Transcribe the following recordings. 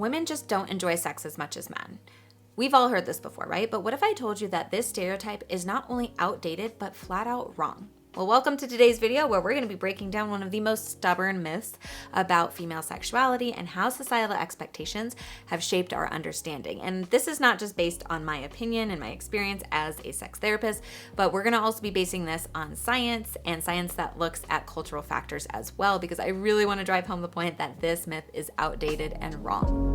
Women just don't enjoy sex as much as men. We've all heard this before, right? But what if I told you that this stereotype is not only outdated, but flat out wrong? Well, welcome to today's video where we're going to be breaking down one of the most stubborn myths about female sexuality and how societal expectations have shaped our understanding. And this is not just based on my opinion and my experience as a sex therapist, but we're going to also be basing this on science and science that looks at cultural factors as well, because I really want to drive home the point that this myth is outdated and wrong.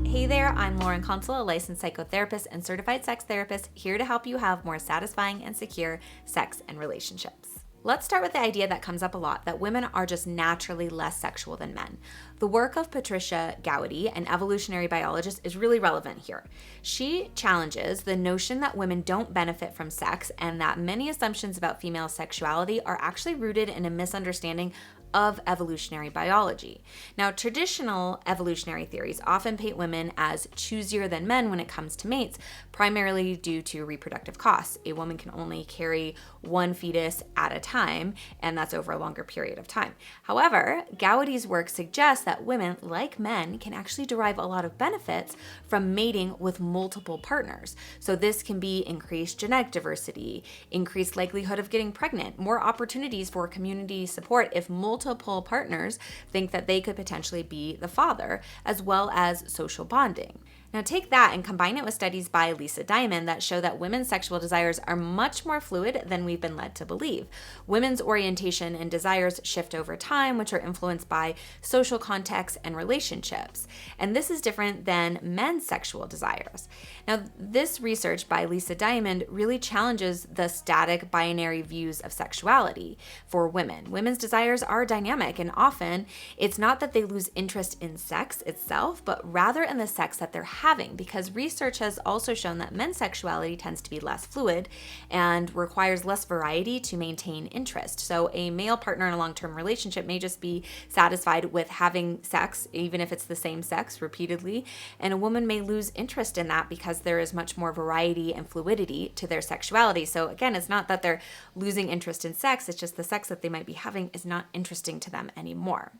Hey there, I'm Lauren Consul, a licensed psychotherapist and certified sex therapist, here to help you have more satisfying and secure sex and relationships. Let's start with the idea that comes up a lot, that women are just naturally less sexual than men. The work of Patricia Gowdy, an evolutionary biologist, is really relevant here. She challenges the notion that women don't benefit from sex and that many assumptions about female sexuality are actually rooted in a misunderstanding of evolutionary biology. Now, traditional evolutionary theories often paint women as choosier than men when it comes to mates, primarily due to reproductive costs. A woman can only carry one fetus at a time, and that's over a longer period of time. However, Gowdy's work suggests that women, like men, can actually derive a lot of benefits from mating with multiple partners. So this can be increased genetic diversity, increased likelihood of getting pregnant, more opportunities for community support if multiple partners think that they could potentially be the father, as well as social bonding. Now take that and combine it with studies by Lisa Diamond that show that women's sexual desires are much more fluid than we've been led to believe. Women's orientation and desires shift over time, which are influenced by social context and relationships. And this is different than men's sexual desires. Now, this research by Lisa Diamond really challenges the static binary views of sexuality for women. Women's desires are dynamic, and often it's not that they lose interest in sex itself, but rather in the sex that they're having, because research has also shown that men's sexuality tends to be less fluid and requires less variety to maintain interest. So a male partner in a long-term relationship may just be satisfied with having sex, even if it's the same sex, repeatedly, and a woman may lose interest in that because there is much more variety and fluidity to their sexuality. So again, it's not that they're losing interest in sex, it's just the sex that they might be having is not interesting to them anymore.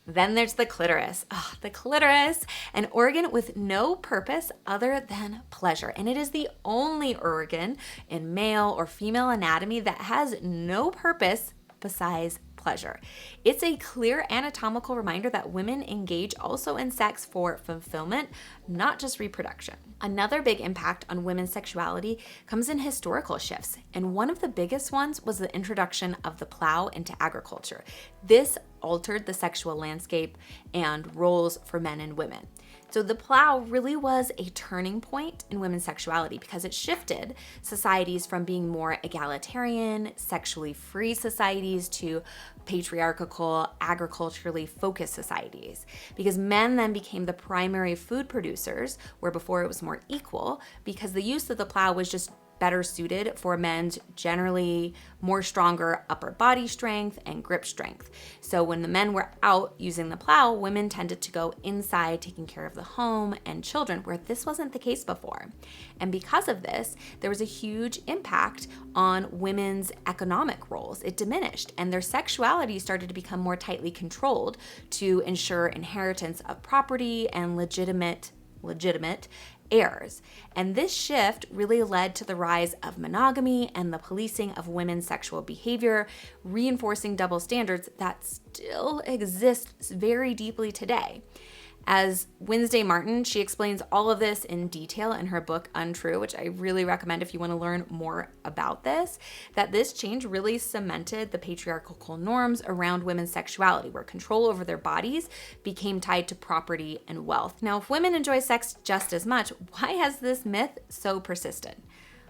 Then there's the clitoris. The clitoris, an organ with no purpose other than pleasure. And it is the only organ in male or female anatomy that has no purpose besides pleasure. It's a clear anatomical reminder that women engage also in sex for fulfillment, not just reproduction. Another big impact on women's sexuality comes in historical shifts, and one of the biggest ones was the introduction of the plow into agriculture. This altered the sexual landscape and roles for men and women. So the plow really was a turning point in women's sexuality because it shifted societies from being more egalitarian, sexually free societies to patriarchal, agriculturally focused societies. Because men then became the primary food producers, where before it was more equal, because the use of the plow was just better suited for men's generally more stronger upper body strength and grip strength. So when the men were out using the plow, women tended to go inside taking care of the home and children, where this wasn't the case before. And because of this, there was a huge impact on women's economic roles. It diminished, and their sexuality started to become more tightly controlled to ensure inheritance of property and legitimate heirs. And this shift really led to the rise of monogamy and the policing of women's sexual behavior, reinforcing double standards that still exist very deeply today. As Wednesday Martin, she explains all of this in detail in her book Untrue, which I really recommend if you want to learn more about this, that this change really cemented the patriarchal norms around women's sexuality, where control over their bodies became tied to property and wealth. Now, if women enjoy sex just as much, why has this myth so persisted?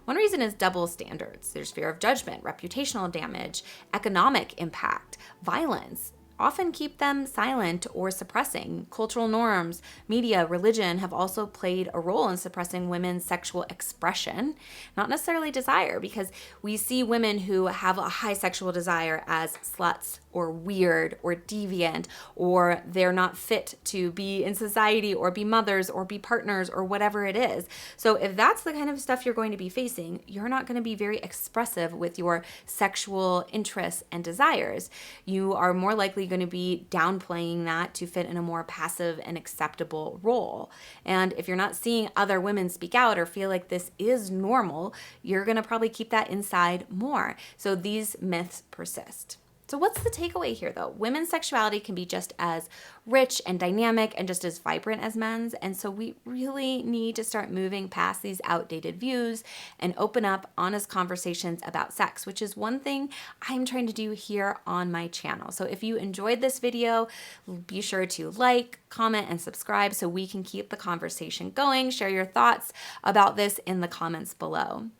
One reason is double standards. There's fear of judgment, reputational damage, economic impact, violence. often keep them silent or suppressing. Cultural norms, media, religion have also played a role in suppressing women's sexual expression, not necessarily desire, because we see women who have a high sexual desire as sluts or weird or deviant, or they're not fit to be in society or be mothers or be partners or whatever it is. So if that's the kind of stuff you're going to be facing, you're not going to be very expressive with your sexual interests and desires. You are more likely going to be downplaying that to fit in a more passive and acceptable role. And if you're not seeing other women speak out or feel like this is normal, you're going to probably keep that inside more. So these myths persist. So what's the takeaway here, though? Women's sexuality can be just as rich and dynamic and just as vibrant as men's. And so we really need to start moving past these outdated views and open up honest conversations about sex, which is one thing I'm trying to do here on my channel. So if you enjoyed this video, be sure to like, comment, and subscribe so we can keep the conversation going. Share your thoughts about this in the comments below.